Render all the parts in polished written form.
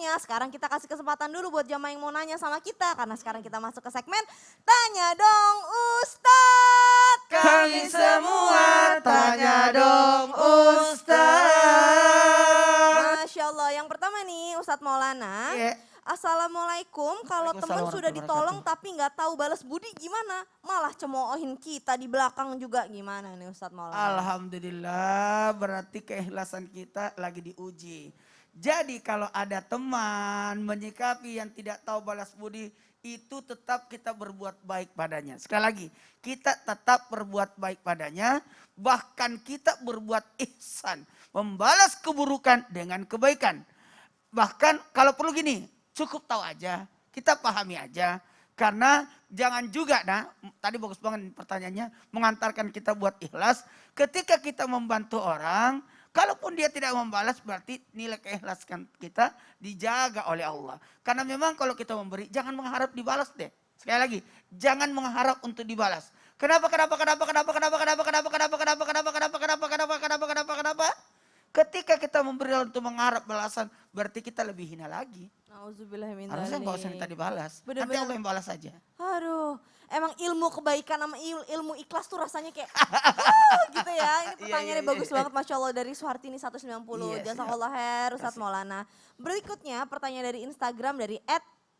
semuanya. Sekarang kita kasih kesempatan dulu buat jamaah yang mau nanya sama kita. Karena sekarang kita masuk ke segmen Tanya Dong Ustadz. Kami semua tanya dong Ustadz. Masya Allah, yang pertama nih Ustadz Maulana. Iya. Assalamualaikum, kalau teman Waalaikumsalam sudah ditolong warahmatullahi tapi nggak tahu balas budi gimana? Malah cemoohin kita di belakang juga gimana nih Ustadz Maulana? Alhamdulillah, berarti keikhlasan kita lagi diuji. Jadi kalau ada teman menyikapi yang tidak tahu balas budi, itu tetap kita berbuat baik padanya. Sekali lagi, kita tetap berbuat baik padanya, bahkan kita berbuat ihsan, membalas keburukan dengan kebaikan. Bahkan kalau perlu gini, cukup tahu aja, kita pahami aja. Karena jangan juga, tadi bagus banget pertanyaannya, mengantarkan kita buat ikhlas. Ketika kita membantu orang, kalaupun dia tidak membalas, berarti nilai keikhlasan kita dijaga oleh Allah. Karena memang kalau kita memberi, jangan mengharap dibalas deh. Sekali lagi, jangan mengharap untuk dibalas. Kenapa? Ketika kita memberi untuk mengharap balasan, berarti kita lebih hina lagi. Harusnya nggak usah minta dibalas. Nanti Allah yang balas saja. Aduh, emang ilmu kebaikan sama ilmu ikhlas tuh rasanya kayak gitu ya. Ini pertanyaannya bagus banget Masya Allah dari Suhartini 190. Jazakallah khair Ustadz Maulana. Berikutnya pertanyaan dari Instagram dari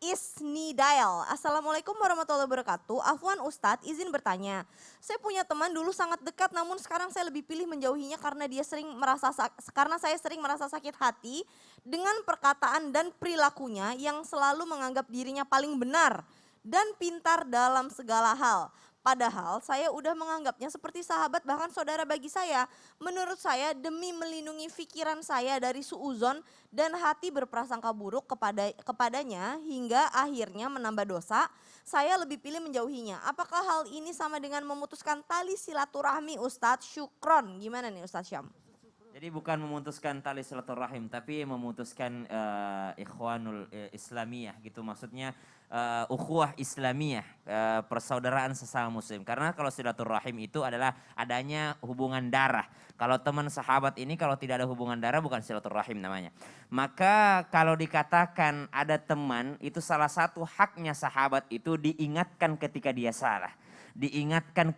@isnidail. Assalamualaikum warahmatullahi wabarakatuh. Afwan Ustadz, izin bertanya. Saya punya teman dulu sangat dekat namun sekarang saya lebih pilih menjauhinya karena saya sering merasa sakit hati dengan perkataan dan perilakunya yang selalu menganggap dirinya paling benar dan pintar dalam segala hal. Padahal saya udah menganggapnya seperti sahabat bahkan saudara bagi saya. Menurut saya demi melindungi pikiran saya dari suuzon dan hati berprasangka buruk kepadanya hingga akhirnya menambah dosa, saya lebih pilih menjauhinya. Apakah hal ini sama dengan memutuskan tali silaturahmi Ustadz? Syukron. Gimana nih Ustadz Syam? Jadi bukan memutuskan tali silaturahim tapi memutuskan ikhwanul islamiyah gitu, maksudnya ukhuwah islamiyah, persaudaraan sesama muslim. Karena kalau silaturahim itu adalah adanya hubungan darah. Kalau teman sahabat ini kalau tidak ada hubungan darah bukan silaturahim namanya. Maka kalau dikatakan ada teman, itu salah satu haknya sahabat itu diingatkan ketika dia salah. Diingatkan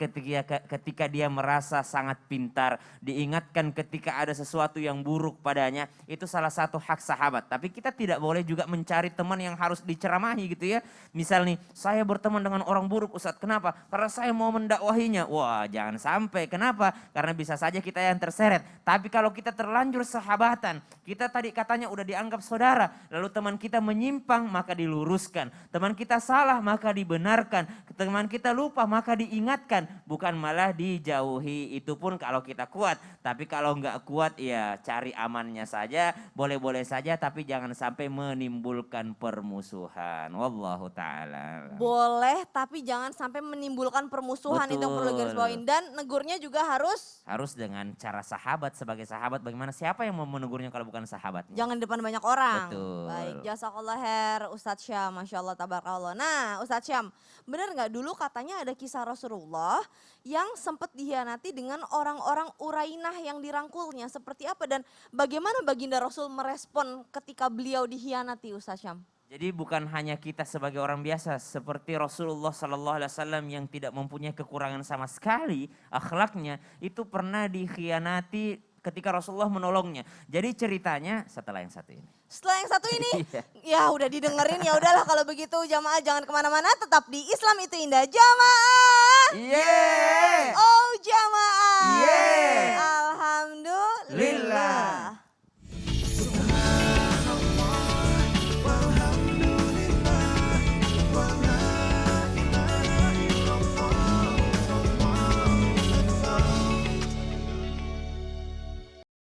ketika dia merasa sangat pintar, diingatkan ketika ada sesuatu yang buruk padanya, itu salah satu hak sahabat. Tapi kita tidak boleh juga mencari teman yang harus diceramahi gitu ya. Misal nih, saya berteman dengan orang buruk Ustadz, kenapa? Karena saya mau mendakwahinya. Wah jangan sampai, kenapa? Karena bisa saja kita yang terseret. Tapi kalau kita terlanjur sahabatan, kita tadi katanya udah dianggap saudara, lalu teman kita menyimpang maka diluruskan. Teman kita salah maka dibenarkan. Teman kita lupa maka diingatkan, bukan malah dijauhi. Itu pun kalau kita kuat, tapi kalau nggak kuat ya cari amannya saja, boleh-boleh saja, tapi jangan sampai menimbulkan permusuhan. Wallahu ta'ala. Boleh, tapi jangan sampai menimbulkan permusuhan. Betul. Itu yang perlu garis bawain. Dan negurnya juga harus dengan cara sahabat, sebagai sahabat. Bagaimana siapa yang mau menegurnya kalau bukan sahabatnya? Jangan depan banyak orang. Betul. Baik, jazakallah khair Ustadz Syam, Masya Allah tabarakallah. Nah Ustadz Syam, benar nggak dulu katanya ada kisah Rasulullah yang sempat dikhianati dengan orang-orang Urainah yang dirangkulnya, seperti apa dan bagaimana baginda Rasul merespon ketika beliau dikhianati Ustadz Syam? Jadi bukan hanya kita sebagai orang biasa, seperti Rasulullah SAW yang tidak mempunyai kekurangan sama sekali akhlaknya, itu pernah dikhianati ketika Rasulullah menolongnya. Jadi ceritanya setelah yang satu ini. Setelah yang satu ini, ya udah didengerin, ya udahlah kalau begitu jamaah jangan kemana-mana, tetap di Islam itu Indah jamaah. Yeah.